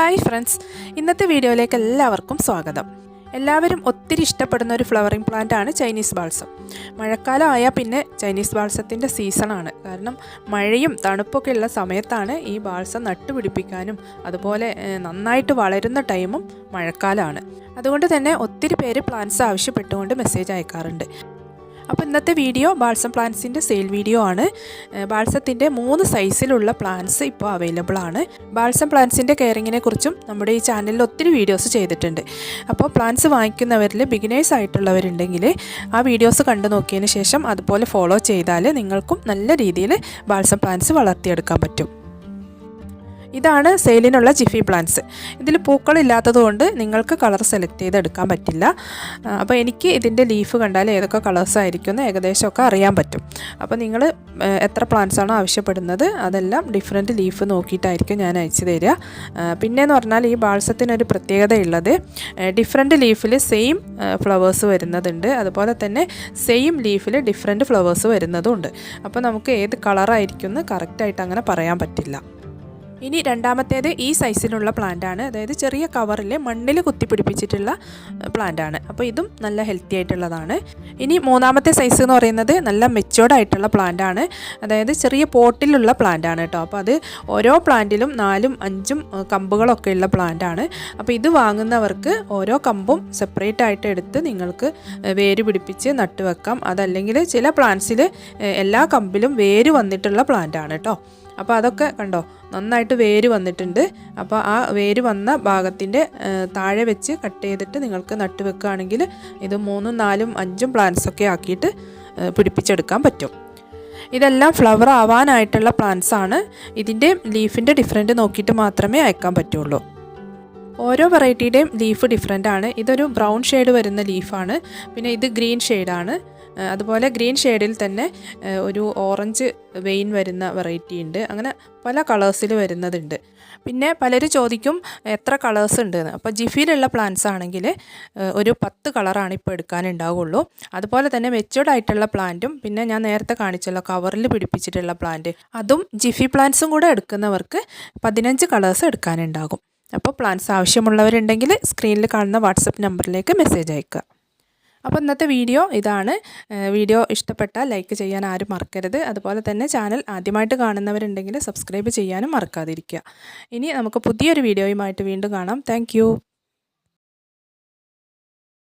Hi friends, ഇന്നത്തെ വീഡിയോയിലേക്ക് എല്ലാവർക്കും സ്വാഗതം. എല്ലാവരും ഒത്തിരി ഇഷ്ടപ്പെടുന്ന ഒരു ഫ്ലവറിംഗ് പ്ലാന്റ് ആണ് ചൈനീസ് ബാൾസം. മഴക്കാലം ആയാൽ പിന്നെ ചൈനീസ് ബാൾസത്തിൻ്റെ സീസണാണ്. കാരണം മഴയും തണുപ്പൊക്കെ ഉള്ള സമയത്താണ് ഈ ബാൾസം നട്ടുപിടിപ്പിക്കാനും അതുപോലെ നന്നായിട്ട് വളരുന്ന ടൈമും മഴക്കാലമാണ്. അതുകൊണ്ട് തന്നെ ഒത്തിരി പേര് പ്ലാന്റ്സ് ആവശ്യപ്പെട്ടുകൊണ്ട് മെസ്സേജ് അയക്കാറുണ്ട്. അപ്പോൾ ഇന്നത്തെ വീഡിയോ ബാൾസം പ്ലാന്റ്സിൻ്റെ സെയിൽ വീഡിയോ ആണ്. ബാൾസത്തിൻ്റെ 3 സൈസിലുള്ള പ്ലാന്റ്സ് ഇപ്പോൾ അവൈലബിൾ ആണ്. ബാൾസം പ്ലാന്റ്സിൻ്റെ കെയറിങ്ങിനെ കുറിച്ചും നമ്മുടെ ഈ ചാനലിൽ ഒത്തിരി വീഡിയോസ് ചെയ്തിട്ടുണ്ട്. അപ്പോൾ പ്ലാന്റ്സ് വാങ്ങിക്കുന്നവരിൽ ബിഗിനേഴ്സ് ആയിട്ടുള്ളവരുണ്ടെങ്കിൽ ആ വീഡിയോസ് കണ്ടു നോക്കിയതിന് ശേഷം അതുപോലെ ഫോളോ ചെയ്താൽ നിങ്ങൾക്കും നല്ല രീതിയിൽ ബാൾസം പ്ലാന്റ്സ് വളർത്തിയെടുക്കാൻ പറ്റും. ഇതാണ് സെയിലിനുള്ള ജിഫി പ്ലാന്റ്സ്. ഇതിൽ പൂക്കളില്ലാത്തതുകൊണ്ട് നിങ്ങൾക്ക് കളർ സെലക്ട് ചെയ്തെടുക്കാൻ പറ്റില്ല. അപ്പോൾ എനിക്ക് ഇതിൻ്റെ ലീഫ് കണ്ടാൽ ഏതൊക്കെ കളേഴ്സ് ആയിരിക്കും എന്ന് ഏകദേശമൊക്കെ അറിയാൻ പറ്റും. അപ്പോൾ നിങ്ങൾ എത്ര പ്ലാന്റ്സ് ആണോ ആവശ്യപ്പെടുന്നത് അതെല്ലാം ഡിഫറെൻറ്റ് ലീഫ് നോക്കിയിട്ടായിരിക്കും ഞാൻ അയച്ചു തരിക. പിന്നെയെന്ന് പറഞ്ഞാൽ ഈ ബാൾസത്തിനൊരു പ്രത്യേകതയുള്ളത് ഡിഫറെൻറ്റ് ലീഫിൽ സെയിം ഫ്ലവേഴ്സ് വരുന്നതുണ്ട്. അതുപോലെ തന്നെ സെയിം ലീഫിൽ ഡിഫറെൻറ്റ് ഫ്ലവേഴ്സ് വരുന്നതുമുണ്ട്. അപ്പോൾ നമുക്ക് ഏത് കളറായിരിക്കും എന്ന് കറക്റ്റായിട്ട് അങ്ങനെ പറയാൻ പറ്റില്ല. ഇനി രണ്ടാമത്തേത് ഈ സൈസിലുള്ള പ്ലാന്റ് ആണ്. അതായത് ചെറിയ കവറിൽ മണ്ണിൽ കുത്തിപ്പിടിപ്പിച്ചിട്ടുള്ള പ്ലാന്റ് ആണ്. അപ്പോൾ ഇതും നല്ല ഹെൽത്തി ആയിട്ടുള്ളതാണ്. ഇനി മൂന്നാമത്തെ സൈസ് എന്ന് പറയുന്നത് നല്ല മെച്ചുവേർഡ് ആയിട്ടുള്ള പ്ലാന്റ് ആണ്. അതായത് ചെറിയ പോട്ടിലുള്ള പ്ലാന്റ് ആണ് കേട്ടോ. അപ്പോൾ അത് ഓരോ പ്ലാന്റിലും 4ഉം 5ഉം കമ്പുകളൊക്കെ ഉള്ള പ്ലാന്റ് ആണ്. അപ്പോൾ ഇത് വാങ്ങുന്നവർക്ക് ഓരോ കമ്പും സെപ്പറേറ്റ് ആയിട്ട് എടുത്ത് നിങ്ങൾക്ക് വേര് പിടിപ്പിച്ച് നട്ടുവെക്കാം. അതല്ലെങ്കിൽ ചില പ്ലാന്റ്സിൽ എല്ലാ കമ്പിലും വേര് വന്നിട്ടുള്ള പ്ലാന്റ് ആണ് കേട്ടോ. അപ്പോൾ അതൊക്കെ കണ്ടോ നന്നായിട്ട് വേര് വന്നിട്ടുണ്ട്. അപ്പോൾ ആ വേര് വന്ന ഭാഗത്തിൻ്റെ താഴെ വെച്ച് കട്ട് ചെയ്തിട്ട് നിങ്ങൾക്ക് നട്ടുവെക്കുകയാണെങ്കിൽ ഇത് 3ഉം 4ഉം 5ഉം പ്ലാന്റ്സൊക്കെ ആക്കിയിട്ട് പിടിപ്പിച്ചെടുക്കാൻ പറ്റും. ഇതെല്ലാം ഫ്ലവർ ആവാനായിട്ടുള്ള പ്ലാന്റ്സ് ആണ്. ഇതിൻ്റെ ലീഫിൻ്റെ ഡിഫറൻറ്റ് നോക്കിയിട്ട് മാത്രമേ അയക്കാൻ പറ്റുള്ളൂ. ഓരോ വെറൈറ്റിയുടെയും ലീഫ് ഡിഫറെൻ്റ് ആണ്. ഇതൊരു ബ്രൗൺ ഷെയ്ഡ് വരുന്ന ലീഫാണ്. പിന്നെ ഇത് ഗ്രീൻ ഷെയ്ഡാണ്. അതുപോലെ ഗ്രീൻ ഷെയ്ഡിൽ തന്നെ ഒരു ഓറഞ്ച് വെയിൻ വരുന്ന വെറൈറ്റി ഉണ്ട്. അങ്ങനെ പല കളേഴ്സിൽ വരുന്നതുണ്ട്. പിന്നെ പലരും ചോദിക്കും എത്ര കളേഴ്സ് ഉണ്ടെന്ന്. അപ്പോൾ ജിഫിയിലുള്ള പ്ലാന്റ്സ് ആണെങ്കിൽ ഒരു 10 കളറാണ് ഇപ്പോൾ എടുക്കാനുണ്ടാവുള്ളൂ. അതുപോലെ തന്നെ മെച്ചുവേർഡ് ആയിട്ടുള്ള പ്ലാന്റും പിന്നെ ഞാൻ നേരത്തെ കാണിച്ചല്ലോ കവറിൽ പിടിപ്പിച്ചിട്ടുള്ള പ്ലാന്റ് അതും ജിഫി പ്ലാന്റ്സും കൂടെ എടുക്കുന്നവർക്ക് 15 കളേഴ്സ് എടുക്കാനുണ്ടാകും. അപ്പോൾ പ്ലാന്റ്സ് ആവശ്യമുള്ളവരുണ്ടെങ്കിൽ സ്ക്രീനിൽ കാണുന്ന വാട്സപ്പ് നമ്പറിലേക്ക് മെസ്സേജ് അയക്കുക. അപ്പോൾ ഇന്നത്തെ വീഡിയോ ഇതാണ്. വീഡിയോ ഇഷ്ടപ്പെട്ടാൽ ലൈക്ക് ചെയ്യാൻ ആരും മറക്കരുത്. അതുപോലെ തന്നെ ചാനൽ ആദ്യമായിട്ട് കാണുന്നവരുണ്ടെങ്കിൽ സബ്സ്ക്രൈബ് ചെയ്യാനും മറക്കാതിരിക്കുക. ഇനി നമുക്ക് പുതിയൊരു വീഡിയോയുമായിട്ട് വീണ്ടും കാണാം. താങ്ക്